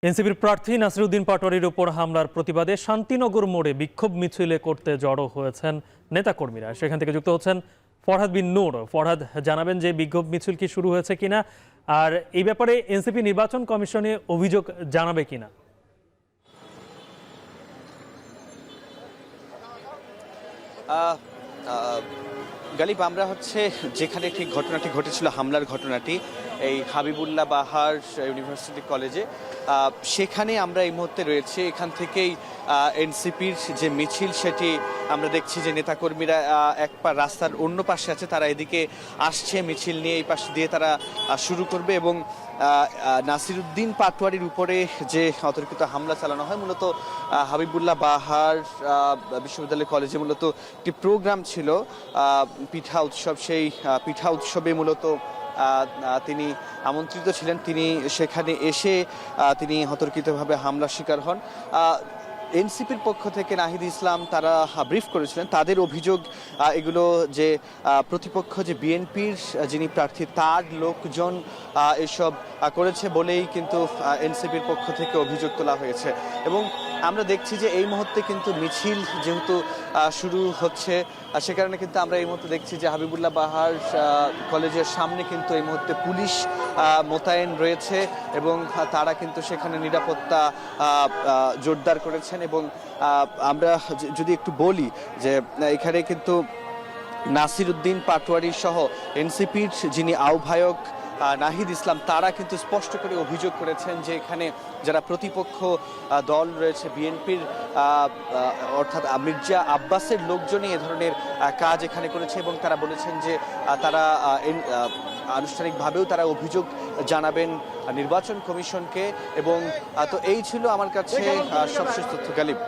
এনসিপির প্রার্থী নাসিরউদ্দিন পাটোয়ারির উপর হামলার প্রতিবাদে শান্তিনগর মোড়ে বিক্ষোভ মিছিলে করতে জড়ো হয়েছেন নেতাকর্মীরা। সেখান থেকে যুক্ত হচ্ছেন ফরহাদ বিন নূর। ফরহাদ, জানাবেন যে বিক্ষোভ মিছিল কি শুরু হয়েছে কিনা, আর এই ব্যাপারে এনসিপি নির্বাচন কমিশনে অভিযোগ জানাবে কিনা? গালিব, আমরা যেখানে ঠিক ঘটনাটি ঘটেছিল, হামলার ঘটনাটি এই হাবিবুল্লাহ বাহার ইউনিভার্সিটি কলেজে, সেখানে আমরা এই মুহূর্তে রয়েছে। এখান থেকেই এনসিপির যে মিছিল সেটি আমরা দেখছি যে নেতাকর্মীরা এক পা রাস্তার অন্য পাশে আছে, তারা এদিকে আসছে মিছিল নিয়ে, এই পাশে দিয়ে তারা শুরু করবে। এবং নাসিরউদ্দিন পাটোয়ারির উপরে যে অতর্কিত হামলা চালানো হয়, মূলত হাবিবুল্লাহ বাহার বিশ্ববিদ্যালয় কলেজে মূলত একটি প্রোগ্রাম ছিল, পিঠা উৎসব। সেই পিঠা উৎসবে মূলত তিনি আমন্ত্রিত ছিলেন। তিনি সেখানে এসে তিনি অতর্কিতভাবে হামলার শিকার হন। এনসিপির পক্ষ থেকে নাহিদ ইসলাম তারা ব্রিফ করেছিলেন, তাদের অভিযোগ এগুলো যে প্রতিপক্ষ যে বিএনপির যিনি প্রার্থী তার লোকজন এসব করেছে বলেই কিন্তু এনসিপির পক্ষ থেকে অভিযোগ তোলা হয়েছে। এবং আমরা দেখছি যে এই মুহূর্তে কিন্তু মিছিল যেহেতু শুরু হচ্ছে, সে কারণে কিন্তু আমরা এই মুহূর্তে দেখছি যে হাবিবুল্লাহ বাহার কলেজের সামনে কিন্তু এই মুহূর্তে পুলিশ মোতায়েন রয়েছে এবং তারা কিন্তু সেখানে নিরাপত্তা জোরদার করেছেন। এবং আমরা যদি একটু বলি যে এখানে কিন্তু নাসিরউদ্দিন পাটোয়ারি সহ এনসিপির যিনি আহ্বায়ক নাহিদ ইসলাম, তারা কিন্তু স্পষ্ট করে অভিযোগ করেছেন যে এখানে যারা প্রতিপক্ষ দল রয়েছে বিএনপির, অর্থাৎ মির্জা আব্বাসের লোকজনই এ ধরনের কাজ এখানে করেছে। এবং তারা বলেছেন যে তারা আনুষ্ঠানিকভাবেও তারা অভিযোগ জানাবেন নির্বাচন কমিশনকে। এবং তো এই ছিল আমার কাছে সবশেষ তথ্য। গালিব।